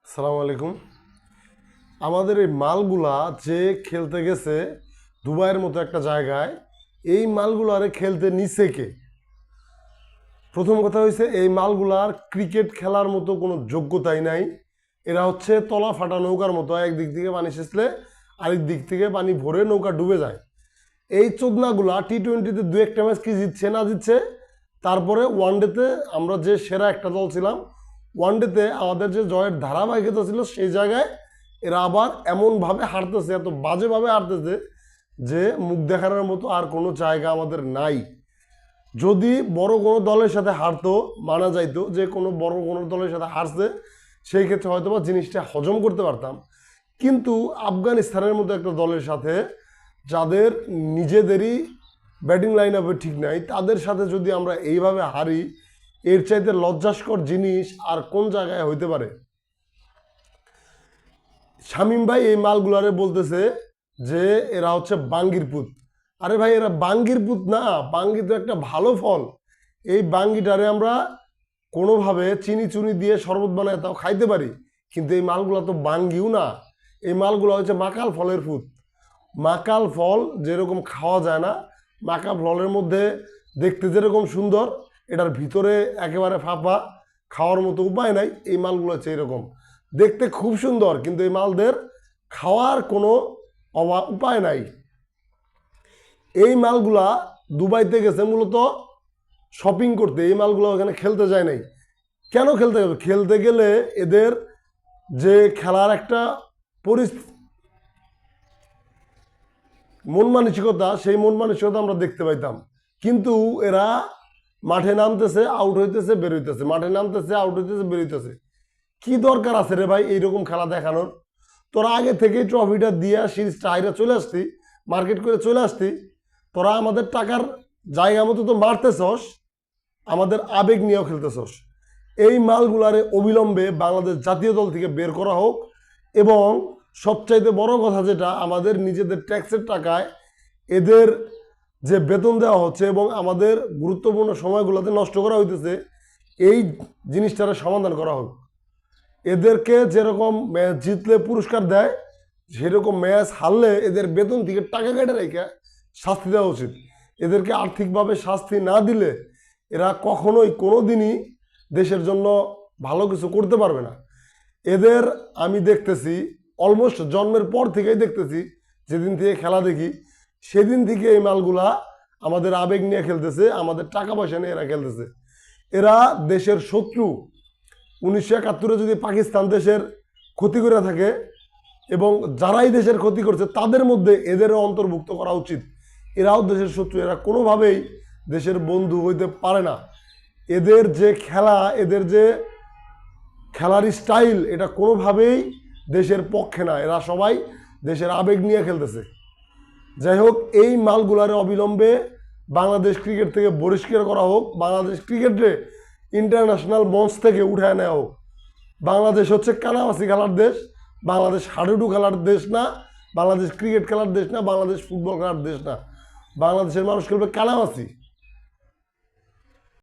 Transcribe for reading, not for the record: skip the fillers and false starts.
আসসালামু আলাইকুম। আমাদের এই মালগুলা যে খেলতে গেছে দুবাইয়ের মতো একটা জায়গায়, এই মালগুলারে খেলতে নিছে কে? প্রথম কথা হয়েছে, এই মালগুলার ক্রিকেট খেলার মতো কোনো যোগ্যতাই নাই। এরা হচ্ছে তলা ফাটা নৌকার মতো, একদিক থেকে পানি সেচলে আরেক দিক থেকে পানি ভরে নৌকা ডুবে যায়। এই চোদনাগুলা টি-20-তে দু একটা ম্যাচ কি জিতছে না জিতছে, তারপরে ওয়ানডেতে আমরা যে সেরা একটা দল ছিলাম, ওয়ানডেতে আমাদের যে জয়ের ধারাবাহিকতা ছিল সেই জায়গায় এরা আবার এমনভাবে হারতেছে, এত বাজেভাবে হারতেছে যে মুখ দেখানোর মতো আর কোনো জায়গা আমাদের নাই। যদি বড় কোনো দলের সাথে হারতো মানা যাইতো, যে কোনো বড় কোনো দলের সাথে হারছে, সেই ক্ষেত্রে হয়তো বা জিনিসটা হজম করতে পারতাম। কিন্তু আফগানিস্তানের মতো একটা দলের সাথে, যাদের নিজেদেরই ব্যাটিং লাইন আপে ঠিক নাই, তাদের সাথে যদি আমরা এইভাবে হারি, এর চাইতে লজ্জাস্কর জিনিস আর কোন জায়গায় হইতে পারে? শামীম ভাই এই মালগুলারে বলতেছে যে এরা হচ্ছে বাঙ্গির পুত। আরে ভাই, এরা বাঙ্গির পুত না, বাঙ্গি তো একটা ভালো ফল। এই বাঙ্গিটারে আমরা কোনোভাবে চিনি চুনি দিয়ে শরবত বানায় তাও খাইতে পারি, কিন্তু এই মালগুলা তো বাঙ্গিও না। এই মালগুলা হচ্ছে মাকাল ফলের পুত। মাকাল ফল যেরকম খাওয়া যায় না, মাকাল ফলের মধ্যে দেখতে যেরকম সুন্দর, এটার ভিতরে একেবারে ফাঁপা, খাওয়ার মতো উপায় নাই। এই মালগুলো হচ্ছে এরকম দেখতে খুব সুন্দর, কিন্তু এই মালদের খাওয়ার কোনো উপায় নাই। এই মালগুলা দুবাইতে গেছে মূলত শপিং করতে, এই মালগুলো ওখানে খেলতে যায় নাই। কেন খেলতে গেল? খেলতে গেলে এদের যে খেলার একটা মন মানসিকতা, সেই মন মানসিকতা আমরা দেখতে পাইতাম। কিন্তু এরা মাঠে নামতেছে, আউট হইতেছে, বের হইতেছে, মাঠে নামতেছে, আউট হইতেছে, বের হইতেছে। কি দরকার আছে রে ভাই এইরকম খেলা দেখানোর? তোরা আগে থেকেই ট্রফিটা দিয়া সিরিজটা হাইরা চলে আসতি, মার্কেট করে চলে আসতি। তোরা আমাদের টাকার জায়গা মতো তো মারতেছস, আমাদের আবেগ নিয়েও খেলতেছস। এই মালগুলারে অবিলম্বে বাংলাদেশ জাতীয় দল থেকে বের করা হোক, এবং সবচাইতে বড় কথা যেটা, আমাদের নিজেদের ট্যাক্সের টাকায় এদের যে বেতন দেওয়া হচ্ছে এবং আমাদের গুরুত্বপূর্ণ সময়গুলোতে নষ্ট করা হইতেছে, এই জিনিসটার সমাধান করা হোক। এদেরকে যেরকম ম্যাচ জিতলে পুরস্কার দেয়, সেরকম ম্যাচ হারলে এদের বেতন থেকে টাকা কেটে রেখে শাস্তি দেওয়া উচিত। এদেরকে আর্থিকভাবে শাস্তি না দিলে এরা কখনোই কোনো দিনই দেশের জন্য ভালো কিছু করতে পারবে না। এদের আমি দেখতেছি অলমোস্ট জন্মের পর থেকেই দেখতেছি, যেদিন থেকে খেলা দেখি সেদিন থেকে এই মালগুলা আমাদের আবেগ নিয়ে খেলতেছে, আমাদের টাকা পয়সা নিয়ে এরা খেলতেছে। এরা দেশের শত্রু। 1971-এ যদি পাকিস্তান দেশের ক্ষতি করে থাকে, এবং যারাই দেশের ক্ষতি করছে তাদের মধ্যে এদেরও অন্তর্ভুক্ত করা উচিত। এরাও দেশের শত্রু, এরা কোনোভাবেই দেশের বন্ধু হইতে পারে না। এদের যে খেলা, এদের যে খেলার স্টাইল, এটা কোনোভাবেই দেশের পক্ষে না। এরা সবাই দেশের আবেগ নিয়ে খেলতেছে। যাই হোক, এই মালগুলারে অবিলম্বে বাংলাদেশ ক্রিকেট থেকে বহিষ্কার করা হোক, বাংলাদেশ ক্রিকেটে ইন্টারন্যাশনাল মঞ্চ থেকে উঠায় নেওয়া হোক। বাংলাদেশ হচ্ছে কানামাছি খেলার দেশ, বাংলাদেশ হাডুডু খেলার দেশ না, বাংলাদেশ ক্রিকেট খেলার দেশ না, বাংলাদেশ ফুটবল খেলার দেশ না। বাংলাদেশের মানুষ খেলবে কানামাছি।